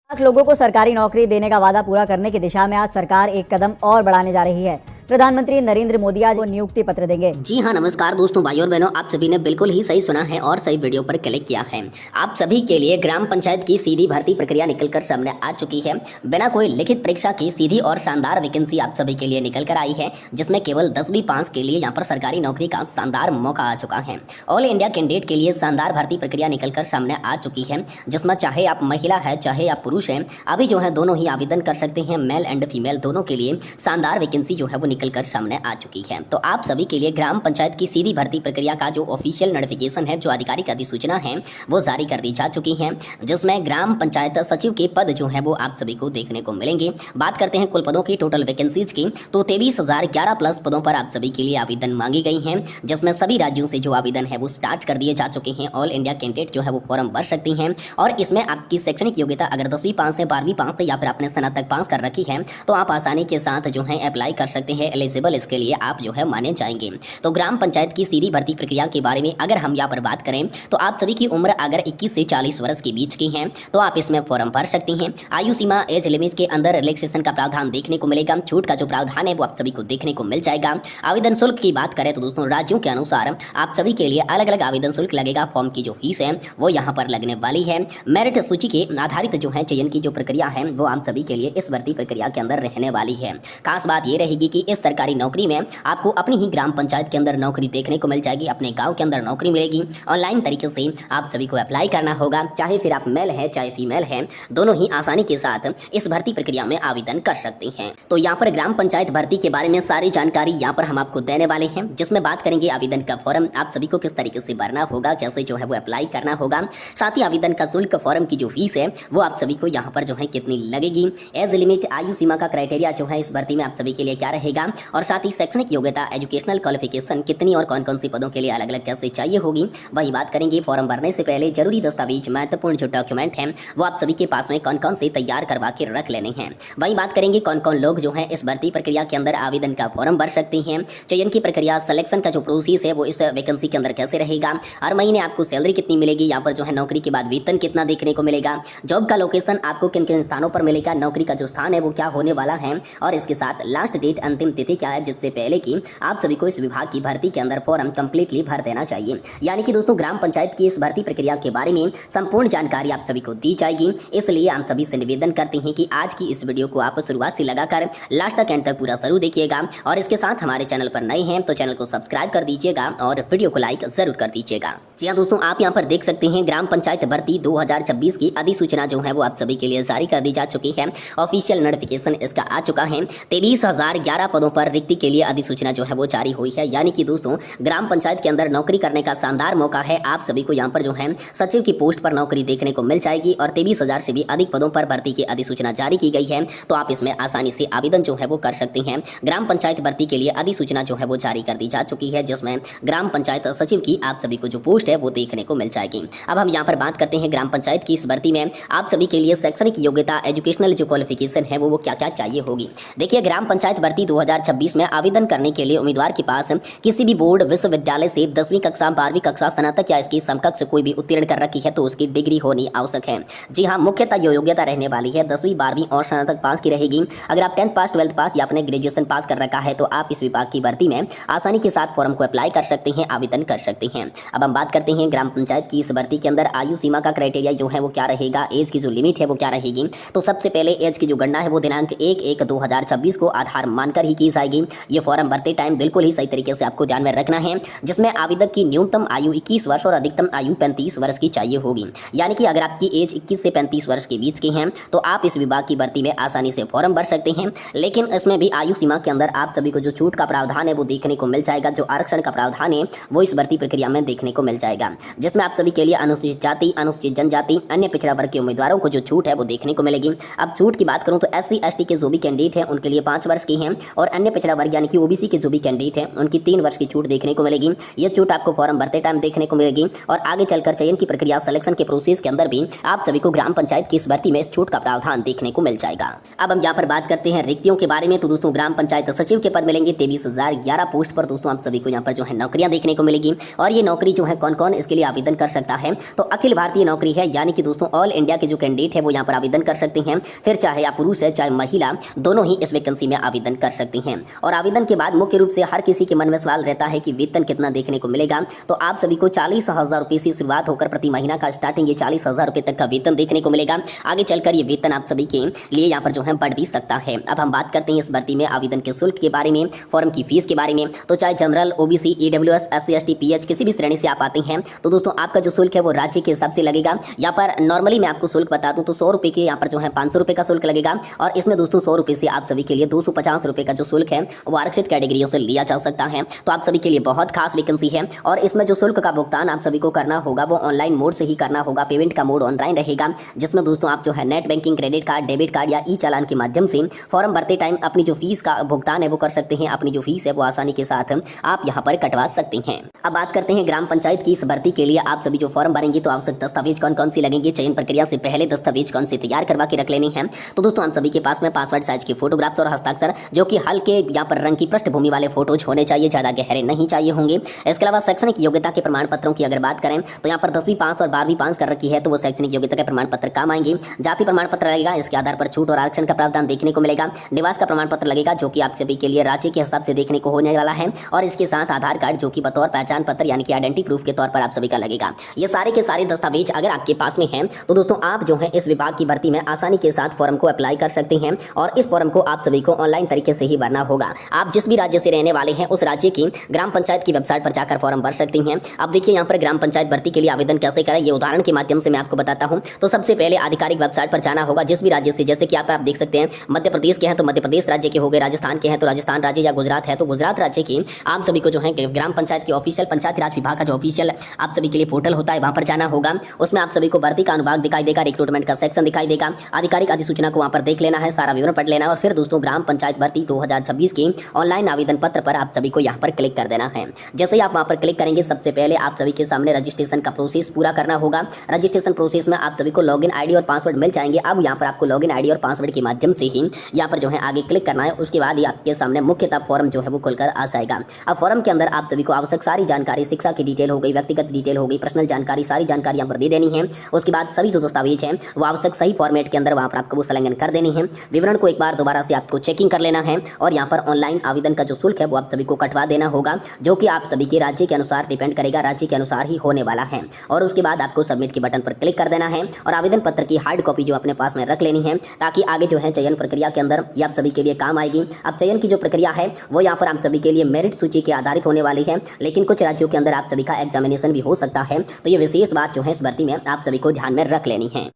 लाख लोगों को सरकारी नौकरी देने का वादा पूरा करने की दिशा में आज सरकार एक कदम और बढ़ाने जा रही है। प्रधानमंत्री नरेंद्र मोदी आज वो नियुक्ति पत्र देंगे। जी हाँ, नमस्कार दोस्तों, भाइयों और बहनों, आप सभी ने बिल्कुल ही सही सुना है और सही वीडियो पर क्लिक किया है। आप सभी के लिए ग्राम पंचायत की सीधी भर्ती प्रक्रिया निकलकर सामने आ चुकी है। बिना कोई लिखित परीक्षा की सीधी और शानदार वैकेंसी आप सभी के लिए निकल कर आई है, जिसमें केवल 10वीं पास के लिए यहाँ पर सरकारी नौकरी का शानदार मौका आ चुका है। ऑल इंडिया कैंडिडेट के लिए शानदार भर्ती प्रक्रिया निकलकर सामने आ चुकी है, जिसमें चाहे आप महिला है चाहे आप पुरुष है, अभी जो है दोनों ही आवेदन कर सकते हैं। मेल एंड फीमेल दोनों के लिए शानदार वैकेंसी जो है वो निकलकर सामने आ चुकी है। तो आप सभी के लिए ग्राम पंचायत की सीधी भर्ती प्रक्रिया का जो ऑफिशियल नोटिफिकेशन है, जो आधिकारिक अधिसूचना है, वो जारी कर दी जा चुकी है, जिसमें ग्राम पंचायत सचिव के पद जो है वो आप सभी को देखने को मिलेंगे। बात करते हैं कुल पदों की, टोटल वैकेंसीज की, तो 23,011 प्लस पदों पर आप सभी के लिए आवेदन मांगी गई हैं, जिसमें सभी राज्यों से जो आवेदन है वो स्टार्ट कर दिए जा चुके हैं। ऑल इंडिया कैंडिडेट जो है वो फॉर्म भर सकती हैं और इसमें आपकी शैक्षणिक योग्यता अगर 10वीं पास है, 12वीं पास है या फिर आपने स्नातक पास कर रखी है, तो आप आसानी के साथ जो है अप्लाई कर सकते हैं। एलिजिबल इसके लिए आप जो है माने जाएंगे। तो ग्राम पंचायत की सीधी भर्ती प्रक्रिया के बारे में अगर हम यहाँ पर बात करें तो आप सभी की उम्र अगर 21 से 40 वर्ष के बीच की है तो आप इसमें फॉर्म भर सकती हैं। आयु सीमा एज लिमिट के अंदर रिलैक्सेशन का प्रावधान देखने को मिलेगा। छूट का जो प्रावधान है वो आप सभी को देखने को मिल जाएगा। आवेदन शुल्क की बात करें तो दोस्तों राज्यों के अनुसार आप सभी के लिए अलग अलग आवेदन शुल्क लगेगा। फॉर्म की जो फीस है वो यहाँ पर लगने वाली है। मेरिट सूची के आधारित जो है चयन की जो प्रक्रिया है वो आप सभी के लिए इस भर्ती प्रक्रिया के अंदर रहने वाली है। खास बात ये रहेगी कि इस सरकारी नौकरी में आपको अपनी ही ग्राम पंचायत के अंदर नौकरी देखने को मिल जाएगी। अपने गांव के अंदर नौकरी मिलेगी। ऑनलाइन तरीके से आप सभी को अप्लाई करना होगा, चाहे फिर आप मेल है चाहे फीमेल है, दोनों ही आसानी के साथ इस भर्ती प्रक्रिया में आवेदन कर सकते हैं। तो यहाँ पर ग्राम पंचायत भर्ती के बारे में सारी जानकारी यहाँ पर हम आपको देने वाले हैं, जिसमें बात करेंगे आवेदन का फॉर्म आप सभी को किस तरीके से भरना होगा, कैसे जो है वो अप्लाई करना होगा, साथ ही आवेदन का शुल्क, फॉर्म की जो फीस है वो आप सभी को यहाँ पर जो है कितनी लगेगी, एज लिमिट आयु सीमा का क्राइटेरिया जो है इस भर्ती में आप सभी के लिए क्या रहेगा, और साथ ही शैक्षणिक योग्यता एजुकेशनल क्वालिफिकेशन कितनी और कौन कौन सी पदों के लिए अलग अलग कैसे चाहिए होगी, वही बात करेंगे। फॉर्म भरने से पहले जरूरी दस्तावेज, महत्वपूर्ण जो डॉक्यूमेंट हैं वो आप सभी के पास में कौन कौन से तैयार करवा के रख लेने हैं। वही बात करेंगे कौन कौन लोग जो है इस भर्ती प्रक्रिया के अंदर आवेदन का फॉर्म भर सकते हैं। चयन की प्रक्रिया, सिलेक्शन का जो प्रोसेस है वो इस वैकेंसी के अंदर कैसे रहेगा, हर महीने आपको सैलरी कितनी मिलेगी, यहाँ पर जो है नौकरी के बाद वेतन कितना देखने को मिलेगा, जॉब का लोकेशन आपको किन किन स्थानों पर मिलेगा, नौकरी का जो स्थान है वो क्या होने वाला है, और इसके साथ लास्ट डेट, अंतिम तिथि क्या है, जिससे पहले की आप सभी को इस विभाग की भर्ती के अंदर फॉर्म कंप्लीटली भर देना चाहिए। यानी कि दोस्तों ग्राम पंचायत की इस भर्ती प्रक्रिया के बारे में संपूर्ण जानकारी आप सभी को दी जाएगी। इसलिए हम सभी से निवेदन करते हैं कि आज की इस वीडियो को आप शुरुआत से लगाकर लास्ट तक, एंड तक पूरा जरूर देखिएगा, और इसके साथ हमारे चैनल पर नए हैं तो चैनल को सब्सक्राइब कर दीजिएगा और वीडियो को लाइक जरूर कर दीजिएगा। जी हाँ दोस्तों, आप यहाँ पर देख सकते हैं ग्राम पंचायत भर्ती 2026 की अधिसूचना जो है वो आप सभी के लिए जारी कर दी जा चुकी है। ऑफिशियल नोटिफिकेशन इसका आ चुका है। 23,011 पदों पर रिक्ति के लिए अधिसूचना जो है वो जारी हुई है। यानी कि दोस्तों ग्राम पंचायत के अंदर नौकरी करने का शानदार मौका है। आप सभी को यहाँ पर जो है सचिव की पोस्ट पर नौकरी देखने को मिल जाएगी और 23,000 से भी अधिक पदों पर भर्ती की अधिसूचना जारी की गई है। तो आप इसमें आसानी से आवेदन जो है वो कर सकते हैं। ग्राम पंचायत भर्ती के लिए अधिसूचना जो है वो जारी कर दी जा चुकी है, जिसमें ग्राम पंचायत सचिव की आप सभी को जो पोस्ट है वो देखने को मिल जाएगी। अब हम यहाँ पर बात करते हैं ग्राम पंचायत की इस भर्ती में आप सभी के लिए शैक्षणिक योग्यता, एजुकेशनल जो क्वालिफिकेशन है वो क्या क्या चाहिए होगी। देखिए, ग्राम पंचायत भर्ती 2026 में आवेदन करने के लिए उम्मीदवार के पास किसी भी बोर्ड, विश्वविद्यालय से 10वीं कक्षा, 12वीं कक्षा, स्नातक या इसकी समकक्ष कोई भी उत्तीर्ण कर रखी है तो उसकी डिग्री होनी आवश्यक है। जी हाँ, मुख्यतः योग्यता रहने वाली है 10वीं, 12वीं और स्नातक पास की रहेगी। अगर आप 10th पास, 12th पास या अपने ग्रेजुएशन पास कर रखा है तो आप इस विभाग की भर्ती में आसानी के साथ फॉर्म को अप्लाई कर सकते हैं, आवेदन कर सकते हैं। अब हम बात करते हैं ग्राम पंचायत की इस भर्ती के अंदर आयु सीमा का क्राइटेरिया जो है वो क्या रहेगा, एज की जो लिमिट है वो क्या रहेगी। तो सबसे पहले एज की जो गणना है वो दिनांक 1/1/2026 को आधार मानकर ही की जाएगी। ये फॉर्म भरते टाइम बिल्कुल ही सही तरीके से आपको ध्यान में रखना है, जिसमें आवेदक की न्यूनतम आयु 21 वर्ष और अधिकतम आयु 35 वर्ष की चाहिए होगी। यानी कि अगर आपकी एज 21 से 35 वर्ष के बीच की है तो आप इस विभाग की भर्ती में आसानी से फॉर्म भर सकते हैं। लेकिन इसमें भी आयु सीमा के अंदर आप सभी को जो छूट का प्रावधान है वो देखने को मिल जाएगा। जो आरक्षण का प्रावधान है वो इस भर्ती प्रक्रिया में देखने को मिल जाएगा, जिसमें आप सभी के लिए अनुसूचित जाति, अनुसूचित जनजाति, अन्य पिछड़ा वर्ग के उम्मीदवारों को जो छूट है वो देखने को मिलेगी। अब छूट की बात करूं तो SC ST के जो भी कैंडिडेट हैं उनके लिए 5 वर्ष की है, और और अन्य पिछड़ा वर्ग यानी कि ओबीसी के जो भी कैंडिडेट हैं उनकी 3 वर्ष की छूट देखने को मिलेगी। ये छूट आपको फॉर्म भरते टाइम देखने को मिलेगी और आगे चलकर चयन की प्रक्रिया सिलेक्शन के प्रोसेस के अंदर भी आप सभी को ग्राम पंचायत की इस भर्ती में इस छूट का प्रावधान देखने को मिल जाएगा। अब हम यहाँ पर बात करते हैं रिक्तियों के बारे में। तो दोस्तों ग्राम पंचायत सचिव के पद मिलेंगे 23,011 पोस्ट पर दोस्तों आप सभी को यहाँ पर जो है नौकरियां देखने को मिलेगी। और ये नौकरी जो है कौन कौन इसके लिए आवेदन कर सकता है, तो अखिल भारतीय नौकरी है, यानी कि दोस्तों ऑल इंडिया के जो कैंडिडेट है वो यहाँ पर आवेदन कर सकते हैं। फिर चाहे आप पुरुष है चाहे महिला, दोनों ही इस वैकेंसी में आवेदन कर सकते हैं। और आवेदन के बाद मुख्य रूप से हर किसी के मन में सवाल रहता है कि वेतन कितना देखने को मिलेगा। तो आप सभी को 40,000 रुपए से शुरुआत होकर प्रति महीना का स्टार्टिंग ये 40,000 रुपए तक का वेतन देखने को मिलेगा। आगे चलकर ये वेतन आप सभी के लिए यहाँ पर जो है बढ़ भी सकता है। अब हम बात करते हैं इस भर्ती में आवेदन के शुल्क के बारे में, फॉर्म की फीस के बारे में। तो चाहे general, OBC, EWS, SC, ST, pH किसी भी श्रेणी से आप आते हैं तो दोस्तों आपका जो शुल्क है वो राज्य के हिसाब से लगेगा। यहाँ पर नॉर्मली मैं आपको शुल्क बता दूं तो 100 रुपए के यहाँ पर जो है 500 रुपए का शुल्क लगेगा। और इसमें दोस्तों 100 रुपए से आप सभी के लिए 250 रुपए का जो शुल्क है वो आरक्षित कैटेगरियों से लिया जा सकता है। तो आप सभी के लिए बहुत खास वैकेंसी है। और इसमें जो शुल्क का भुगतान आप सभी को करना होगा वो ऑनलाइन मोड से ही करना होगा। पेमेंट का मोड ऑनलाइन रहेगा, जिसमें दोस्तों आप जो है net banking, credit card, debit card या ई चालान के माध्यम से फॉर्म भरते टाइम अपनी जो फीस का भुगतान है वो कर सकते हैं। अपनी जो फीस है वो आसानी के साथ आप यहाँ पर कटवा सकते हैं। अब बात करते हैं ग्राम पंचायत की इस भर्ती के लिए आप सभी जो फॉर्म भरेंगे तो आवश्यक दस्तावेज कौन कौन सी लगेंगे, चयन प्रक्रिया से पहले दस्तावेज कौन से तैयार करवा के रख लेने हैं। तो दोस्तों आप सभी के पास में पासवर्ड साइज के फोटोग्राफ्स और हस्ताक्षर जो कि हल्के यहाँ पर रंग की पृष्ठभूमि वाले फोटोज होने चाहिए, ज्यादा गहरे नहीं चाहिए होंगे। इसके अलावा शैक्षणिक योग्यता के प्रमाण पत्रों की अगर बात करें तो यहाँ पर 10वीं पास और 12वीं पास कर रखी है तो वो शैक्षणिक योग्यता के प्रमाण पत्र काम आएंगे। जाति प्रमाण पत्र लगेगा, इसके आधार पर छूट और आरक्षण का प्रावधान देखने को मिलेगा। निवास का प्रमाण पत्र लगेगा जो कि आप सभी के लिए राज्य के हिसाब से देखने को होने वाला है। और इसके साथ आधार कार्ड जो कि बतौर पहचान पत्र यानी कि आइडेंटिटी प्रूफ के तौर पर आप सभी का लगेगा। ये सारे के सारे दस्तावेज अगर आपके पास में हैं तो दोस्तों आप जो है इस विभाग की भर्ती में आसानी के साथ फॉर्म को अप्लाई कर सकते हैं। और इस फॉर्म को आप सभी को ऑनलाइन तरीके से ही भरना होगा। आप जिस भी राज्य से रहने वाले हैं उस राज्य की ग्राम पंचायत की वेबसाइट पर जाकर फॉर्म भर सकते हैं। अब देखिए यहाँ पर ग्राम पंचायत भर्ती के लिए आवेदन कैसे करें ये उदाहरण के माध्यम से मैं आपको बताता हूँ। तो सबसे पहले आधिकारिक वेबसाइट पर जाना होगा जिस भी राज्य से, जैसे कि आप देख सकते हैं मध्य प्रदेश के हैं तो मध्य प्रदेश राज्य के हो गए, राजस्थान के हैं तो राजस्थान राज्य, या गुजरात है तो गुजरात राज्य की आप सभी को जो है ग्राम पंचायत की ऑफिशियल पंचायत राज विभाग का जो ऑफिशियल आप सभी के लिए पोर्टल होता है वहां पर जाना होगा। उसमें आप सभी को भर्ती का अनुभाग दिखाई देगा, रिक्रूटमेंट का सेक्शन दिखाई देगा, आधिकारिक अधिसूचना को वहां पर देख लेना है, सारा विवरण पढ़ लेना है। और फिर दोस्तों ग्राम पंचायत भर्ती 2026 की ऑनलाइन आवेदन पत्र पर आप सभी को यहाँ पर क्लिक कर देना है। जैसे ही आप वहां पर क्लिक करेंगे सबसे पहले आप सभी के सामने रजिस्ट्रेशन का प्रोसेस पूरा करना होगा। रजिस्ट्रेशन प्रोसेस में आप सभी को लॉगिन आईडी और पासवर्ड मिल जाएंगे। अब यहाँ पर आपको लॉगिन आईडी और पासवर्ड के माध्यम से ही यहाँ पर जो है आगे क्लिक करना है। उसके बाद ही आपके सामने मुख्यतः फॉर्म जो है वो खुलकर आ जाएगा। अब फॉर्म के अंदर आप सभी को आवश्यक सारी जानकारी, शिक्षा की डिटेल हो गई, व्यक्तिगत डिटेल हो गई, पर्सनल जानकारी, सारी जानकारी यहाँ पर दे देनी है। उसके बाद सभी जो दस्तावेज हैं वो आवश्यक सही फॉर्मेट के अंदर वहाँ पर आपको वो संलग्न कर देनी है। विवरण को एक बार दोबारा से आपको चेकिंग कर लेना है और यहाँ पर ऑनलाइन आवेदन का जो शुल्क है वो आप सभी को कटवा देना होगा, जो कि आप सभी के राज्य के अनुसार डिपेंड करेगा, राज्य के अनुसार ही होने वाला है। और उसके बाद आपको सबमिट के बटन पर क्लिक कर देना है और आवेदन पत्र की हार्ड कॉपी जो अपने पास में रख लेनी है, ताकि आगे जो है चयन प्रक्रिया के अंदर ये आप सभी के लिए काम आएगी। अब चयन की जो प्रक्रिया है वो यहाँ पर आप सभी के लिए मेरिट सूची के आधारित होने वाली है, लेकिन कुछ राज्यों के अंदर आप सभी का एग्जामिनेशन भी हो सकता है। तो ये विशेष बात जो है इस भर्ती में आप सभी को ध्यान में रख लेनी है।